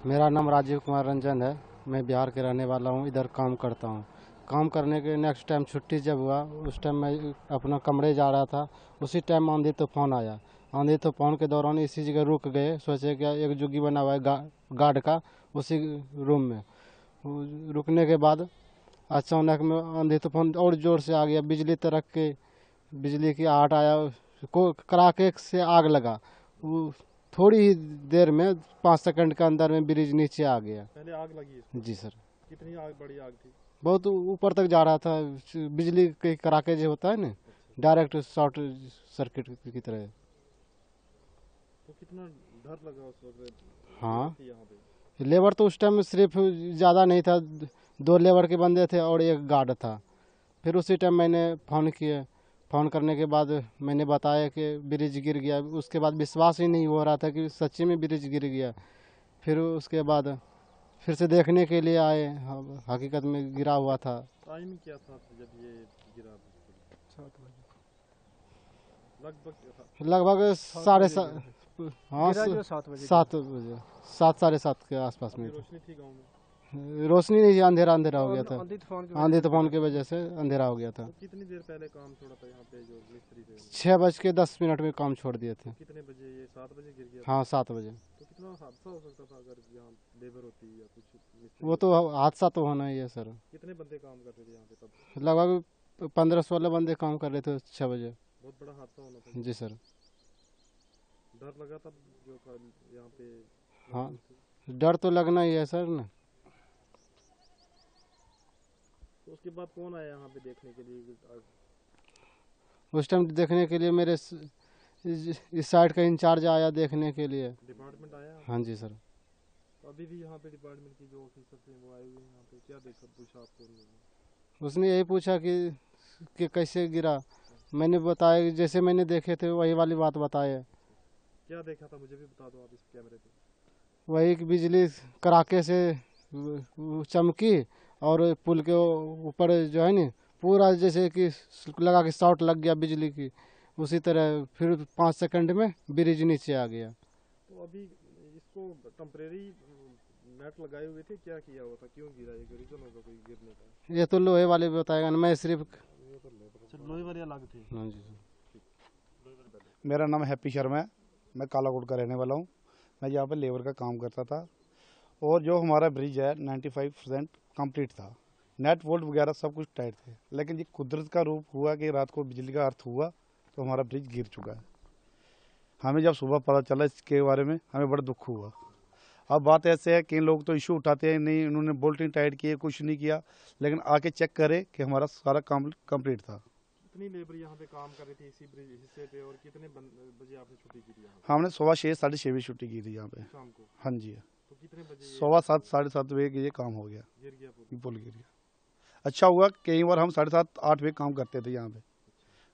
मेरा नाम राजीव कुमार रंजन है। मैं बिहार के रहने वाला हूँ, इधर काम करता हूँ। काम करने के नेक्स्ट टाइम छुट्टी जब हुआ, उस टाइम मैं अपना कमरे जा रहा था। उसी टाइम आंधी तूफान आया। आंधी तूफान के दौरान इसी जगह रुक गए, सोचे क्या एक जुग्गी बना हुआ है गार्ड का, उसी रूम में। रुकने के बाद अचानक में आंधी तूफान और ज़ोर से आ गया, बिजली तड़क के बिजली की आहट आया, को कड़ाके से आग लगा। वो थोड़ी ही देर में 5 सेकंड के अंदर में ब्रिज नीचे आ गया। पहले आग लगी इसमें? जी सर। कितनी आग, बड़ी आग थी? बहुत ऊपर तक जा रहा था। बिजली के कड़ाके जो होता है ना, डायरेक्ट शॉर्ट सर्किट की तरह। तो कितना डर लगा उस वक्त? हाँ, यहाँ पे लेबर तो उस टाइम सिर्फ ज़्यादा नहीं था, 2 लेबर के बंदे थे और एक गार्ड था। फिर उसी टाइम मैंने फ़ोन किया। फ़ोन करने के बाद मैंने बताया कि ब्रिज गिर गया। उसके बाद विश्वास ही नहीं हो रहा था कि सच्ची में ब्रिज गिर गया। फिर उसके बाद फिर से देखने के लिए आए, हकीकत में गिरा हुआ था। टाइम क्या था जब ये गिरा? 7 बजे लगभग लगभग साढ़े सात। हाँ, 7 बजे 7 बजे, 7 साढ़े 7 के आसपास में। रोशनी थी गांव में? रोशनी नहीं, अंधेरा अंधेरा हो गया था। आंधी तूफान की वजह से अंधेरा हो गया था। तो कितनी देर पहले काम छोड़ा था यहाँ पे जो मिस्त्री थे? 6:10 में काम छोड़ दिए थे। कितने बजे? ये 7 बजे गिर गया? हाँ, 7 बजे। तो कितना हादसा हो सकता था अगर यहाँ लेबर होती या कुछ मिस्त्री? वो तो हादसा तो होना ही है सर। कितने बंदे काम करते थे यहाँ पे तब? लगभग 15-16 बंदे काम कर रहे थे 6 बजे। बहुत बड़ा हादसा होना था। जी सर। डर लगा तब जो यहाँ पे? हाँ, डर तो लगना ही है सर ना। तो उसके बाद कौन आया यहाँ पे देखने के लिए? उस टाइम देखने के लिए मेरे इस साइड का इंचार्ज आया देखने के लिए। डिपार्टमेंट आया? हाँ जी सर। तो अभी भी यहाँ पे डिपार्टमेंट की जो ऑफिसर थे वो आए हुए हैं यहाँ पे? क्या देखा, पूछा आपको उन्होंने? उसने यही पूछा कि कैसे गिरा। मैंने बताया, जैसे मैंने देखे थे वही वाली बात बताया। क्या देखा था मुझे भी बता दो आप इस कैमरे पे। वही कि बिजली कड़ाके से चमकी और पुल के ऊपर जो है ना, पूरा जैसे कि लगा कि शॉर्ट लग गया बिजली की, उसी तरह फिर 5 सेकंड में ब्रिज नीचे आ गया। तो अभी इसको टेम्परेरी नेट लगाए हुए थे, क्या किया हुआ था, क्यों गिरा? ये रीजन होगा कोई गिरने का? ये तो लोहे वाले बताएगा ना, मैं सिर्फ। लोहे वाले अलग थे? हाँ जी। मेरा नाम हैप्पी शर्मा है। मैं कालाकोट का रहने वाला हूँ। मैं यहाँ पर लेबर का काम करता था और जो हमारा ब्रिज है 95% कंप्लीट था। नेट वोल्ट वगैरह सब कुछ टाइट थे, लेकिन ये कुदरत का रूप हुआ कि रात को बिजली का अर्थ हुआ तो हमारा ब्रिज गिर चुका है। हमें जब सुबह पता चला इसके बारे में हमें बड़ा दुख हुआ। अब बात ऐसे है कि लोग तो इशू उठाते हैं, नहीं उन्होंने बोल्टिंग टाइट किए, कुछ नहीं किया, लेकिन आके चेक करे कि हमारा सारा काम कंप्लीट था। कितनी लेबर यहाँ पे काम कर रही थी इसी ब्रिज हिस्से पे, और कितने बजे आपने छुट्टी की थी यहाँ? हमने 6:15 6:30 बजे छुट्टी की थी यहाँ पे शाम को? हाँ जी। तो कितने बजे? 7:15 7:30 बजे ये काम हो गया, गिर गया पुल गिर गया। अच्छा हुआ, कई बार हम 7:30 8 बजे काम करते थे यहाँ पे,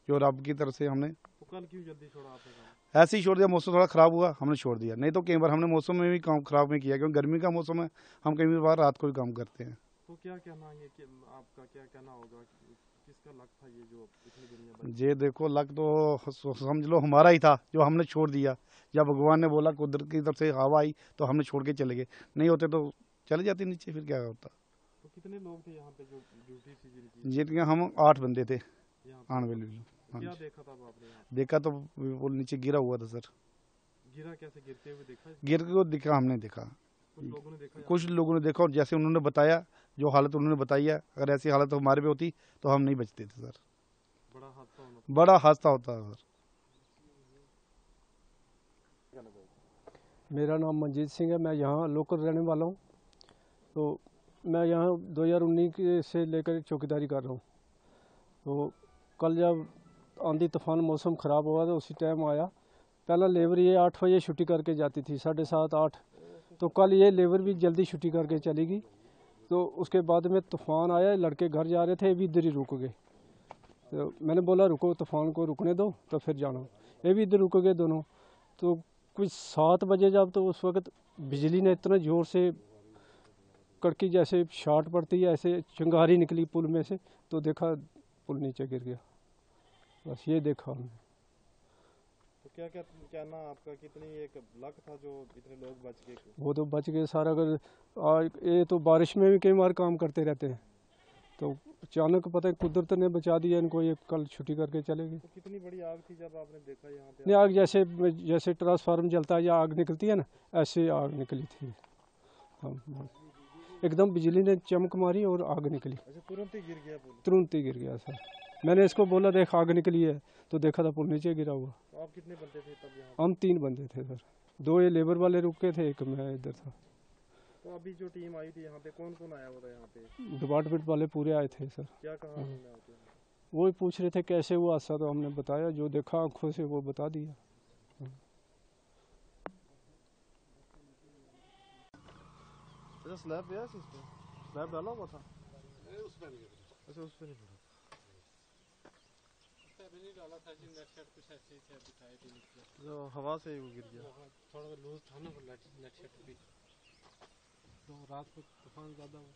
जो रब की तरफ से हमने। तो कल क्यों जल्दी छोड़ा आपने काम? ऐसे ही छोड़ दिया, मौसम थोड़ा ख़राब हुआ हमने छोड़ दिया, नहीं तो कई बार हमने मौसम में भी काम ख़राब नहीं किया, क्योंकि गर्मी का मौसम है, हम कई बार रात को भी काम करते हैं। तो क्या कहना है कि आपका, क्या कहना होगा, किसका लक था ये जो इतनी दुनिया बनी? ये देखो, लक तो समझ लो हमारा ही था जो हमने छोड़ दिया। जब भगवान ने बोला, कुदरत की तरफ से हवा आई तो हमने छोड़ के चले गए, नहीं होते तो चले जाते नीचे, फिर क्या होता। तो कितने लोग थे यहाँ पे जो ड्यूटी थी जिनकी? जिनके हम 8 बंदे थे आने वाले। क्या देखा था आपने यहाँ? देखा तो वो नीचे गिरा हुआ था सर। गिरा कैसे? गिरते हुए देखा? गिर के दिखा, हमने देखा, कुछ लोगों ने देखा? कुछ लोगों ने देखा, और जैसे उन्होंने बताया, जो हालत उन्होंने बताई है, अगर ऐसी हालत हमारे पे होती तो हम नहीं बचते थे सर। बड़ा हादसा होना। बड़ा हादसा होता है सर। मेरा नाम मंजीत सिंह है। मैं यहाँ लोकल रहने वाला हूँ। तो मैं यहाँ 2019 से लेकर चौकीदारी कर रहा हूँ। तो कल जब आंधी तूफान मौसम ख़राब हुआ तो उसी टाइम आया। पहला लेबर ये 8 बजे छुट्टी करके जाती थी, 7:30 8। तो कल ये लेबर भी जल्दी छुट्टी करके चली गई। तो उसके बाद में तूफ़ान आया, लड़के घर जा रहे थे, ये भी इधर ही रुक गए। तो मैंने बोला रुको, तूफ़ान को रुकने दो तो फिर जाना। ये भी इधर रुक गए दोनों। तो कुछ 7 बजे जब, तो उस वक्त बिजली ने इतना ज़ोर से कड़की, जैसे शॉर्ट पड़ती है ऐसे चिंगारी निकली पुल में से, तो देखा पुल नीचे गिर गया। बस ये देखा हमने। तो क्या क्या कहना आपका, कितनी एक लक था जो इतने लोग बच गए? वो तो बच गए सारा। अगर ये तो बारिश में भी कई बार काम करते रहते हैं, तो अचानक पता है कुदरत ने बचा दिया इनको, ये कल छुट्टी करके चले गए। तो कितनी बड़ी आग थी जब आपने देखा यहाँ पे? नहीं, आग जैसे जैसे ट्रांसफार्मर जलता है या आग निकलती है ना, ऐसे आग निकली थी। हाँ, एकदम बिजली ने चमक मारी और आग निकली। अच्छा, तुरंत ही गिर गया पुल? तुरंत ही गिर गया सर। मैंने इसको बोला देख आग निकली है, तो देखा था पुल नीचे गिरा हुआ। तो आप कितने बंदे थे तब यहाँ? हम 3 बंदे थे सर, 2 ये लेबर वाले रुके थे, एक मैं इधर था। तो अभी जो टीम आई थी यहाँ पे, कौन कौन आया हुआ था यहाँ पे? डिपार्टमेंट वाले पूरे आए थे सर। क्या कहा उन्होंने आके? वो ही पूछ रहे थे कैसे हुआ हादसा, तो हमने बताया जो देखा आंखों से वो बता दिया। अच्छा, स्लैब गया इस पे? स्लैब डाला हुआ था? अच्छा, उस पे नहीं पड़ा। नहीं डाला था जी, नेट सेट कुछ ऐसे ही थे, दिखाई भी नहीं किया। जो हवा से ही वो गिर गया। थोड़ा लूज था ना वो नेट सेट भी, तो रात को तूफान ज़्यादा हुआ।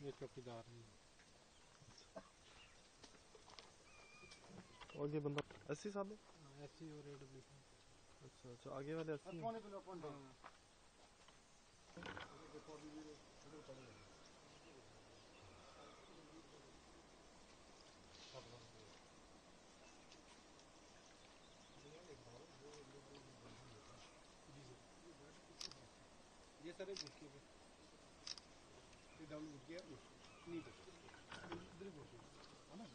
ये चौकीदार है। आगे बंदा 80 साल है? ऐसी और AW। अच्छा अच्छा, आगे वाले 80 हैं। ये सारे घुस गए, ये डाउन घुस गया नीचे, इधर घुस गया है ना।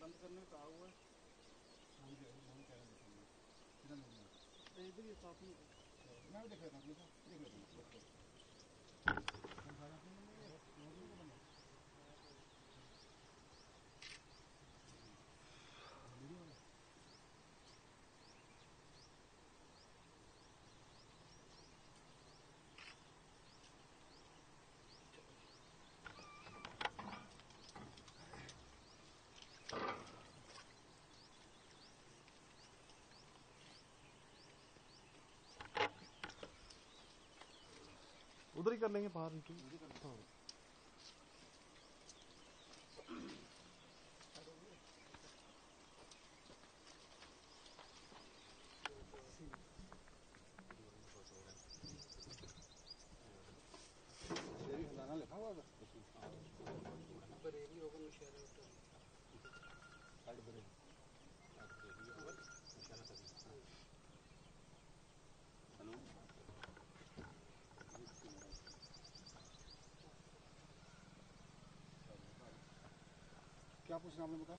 बंद करने का हुआ है। इधर ही साथ में मैं भी देख रहा था, देख रहा था। उधर ही कर लेंगे बाहर निकल। हाँ। क्या पूछना आपने बता?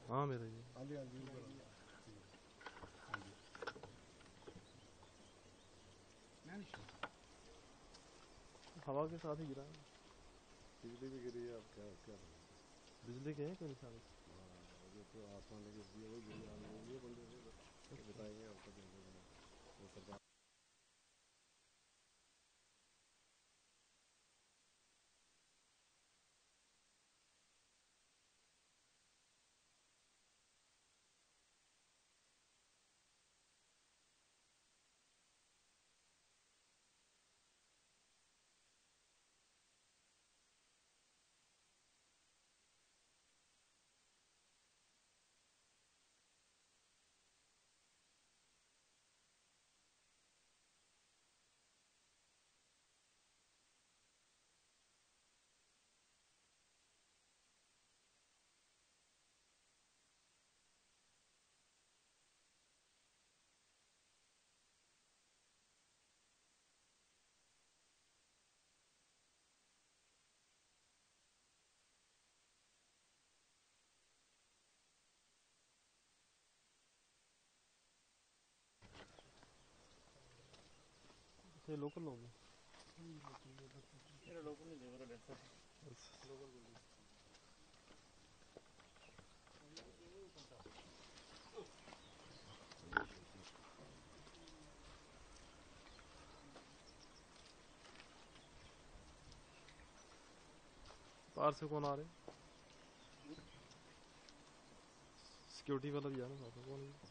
हाँ मेरा ये हवा के साथ ही गिरा है। बिजली भी गिरी है, अब क्या क्या बिजली के है कोई निशान? जो तो आसमान में गिर दिया, वही गिरी आने ये बंदे बताएंगे आपको जो वो सरकार। ये लोकल लोग हैं। बाहर से कौन आ रहे? सिक्योरिटी वाला भी आ रहा है, कौन है?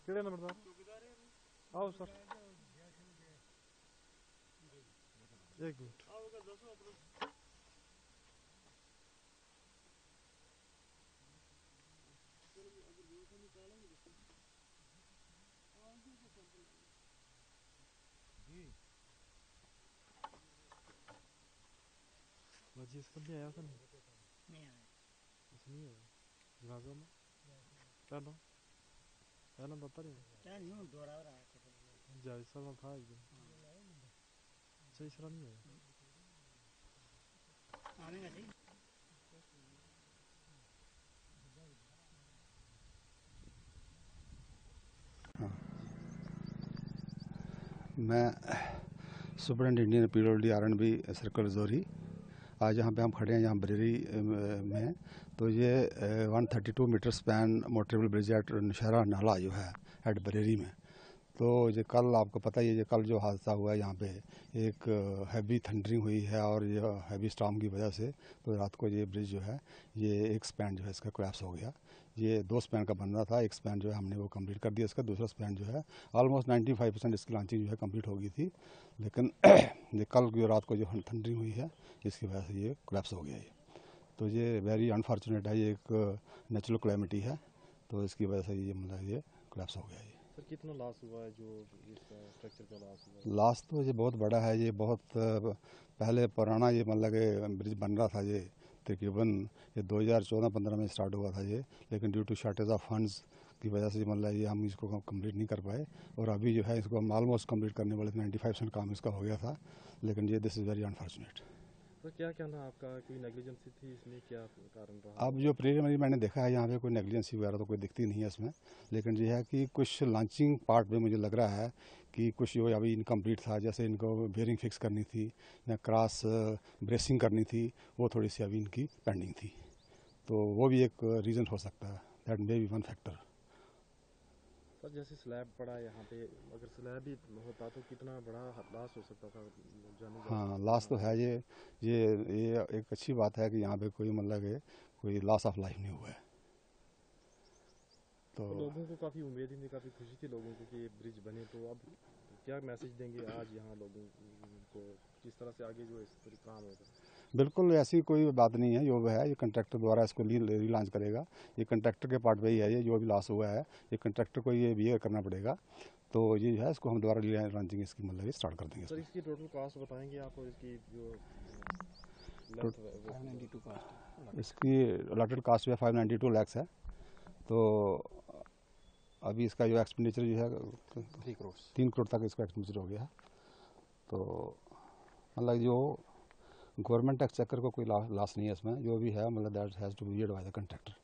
ਕਿਹੜੇ ਨੰਬਰਦਾਰ? आओ सर, एक मिनट। वजी इसका भी आया था नहीं? नहीं आया। अच्छा नहीं आया जनाजा में? पहला पहला बता रहे क्या न्यू दोहरा रहा है जायसर में था एक दिन। अच्छा इस तरह नहीं आया आने का चाहिए। मैं सुपरिटेंडेंट इंडियन पीडब्ल्यूडी आर&बी सर्कल जोरी। आज यहाँ पे हम खड़े हैं, यहाँ बरेली में। तो ये 132 metre span motorable bridge at Nowshera Nala जो है एट बरेली में। तो ये कल आपको पता ही है, ये कल जो हादसा हुआ है यहाँ पे, एक हैवी थंडरिंग हुई है और ये हैवी स्टॉर्म की वजह से तो रात को ये ब्रिज जो है, ये एक स्पैन जो है इसका कोलैप्स हो गया। ये 2 स्पैन का बन रहा था। एक स्पैन जो है हमने वो कंप्लीट कर दिया इसका, दूसरा स्पैन जो है ऑलमोस्ट 95% इसकी लॉन्चिंग जो है कंप्लीट हो गई थी, लेकिन ये कल की रात को जो थंडरिंग हुई है इसकी वजह से ये कोलैप्स हो गया। ये तो ये वेरी अनफॉर्चुनेट है, ये एक नेचुरल क्लैमिटी है, तो इसकी वजह से ये मतलब ये कोलैप्स हो गया। ये सर कितना लॉस हुआ है, जो इसका स्ट्रक्चर का लॉस हुआ है? लास्ट तो ये बहुत बड़ा है, ये बहुत पहले पुराना ये मतलब कि ब्रिज बन रहा था। ये तकरीबन ये 2014-15 में स्टार्ट हुआ था ये, लेकिन due to shortage of funds की वजह से मतलब ये हम इसको कंप्लीट नहीं कर पाए, और अभी जो है इसको हम ऑलमोस्ट कंप्लीट करने वाले थे। 95% काम इसका हो गया था, लेकिन ये दिस इज़ वेरी अनफॉर्चुनेट। तो क्या कहना आपका, कोई नेग्लिजेंसी थी इसमें, क्या कारण रहा? अब जो प्रीलिमिनरी मैंने देखा है यहाँ पे कोई नेग्लिजेंसी वगैरह तो कोई दिखती नहीं है इसमें, लेकिन ये है कि कुछ लॉन्चिंग पार्ट में मुझे लग रहा है कि कुछ जो अभी इनकम्प्लीट था, जैसे इनको बेयरिंग फिक्स करनी थी या क्रॉस ब्रेसिंग करनी थी, वो थोड़ी सी अभी इनकी पेंडिंग थी, तो वो भी एक रीज़न हो सकता है, that may be one factor. Sir जैसे स्लैब पड़ा यहाँ पे, अगर स्लैब भी होता तो कितना बड़ा लॉस हो सकता था, जाने हाँ, लॉस तो है। ये एक अच्छी बात है कि यहाँ पे कोई मतलब कि कोई लॉस ऑफ लाइफ नहीं हुआ है। तो लोगों को काफ़ी उम्मीद थी, काफ़ी खुशी थी लोगों को कि ये ब्रिज बने, तो अब क्या मैसेज देंगे आज यहाँ लोगों को, किस तरह से आगे जो इस पर काम होगा? बिल्कुल ऐसी कोई बात नहीं है, जो है ये कंट्रैक्टर द्वारा इसको रीलॉन्च करेगा। ये कंट्रैक्टर के पार्ट में ही है, ये जो भी लॉस हुआ है ये कंट्रैक्टर को ये बियर करना पड़ेगा, तो ये है इसको हम दोबारा रीलॉन्चिंग इसकी मतलब स्टार्ट कर देंगे। सर इसकी टोटल कॉस्ट बताएंगे आप, और इसकी जो इसकी अलॉटेड कास्ट जो है 592 लाख है, तो अभी इसका जो एक्सपेंडिचर जो है 3 करोड़ तक इसका एक्सपेंडिचर हो गया है, तो मतलब जो गवर्नमेंट एक्सचेकर को कोई लॉस नहीं है इसमें, जो भी है मतलब that has to be beared by the contractor.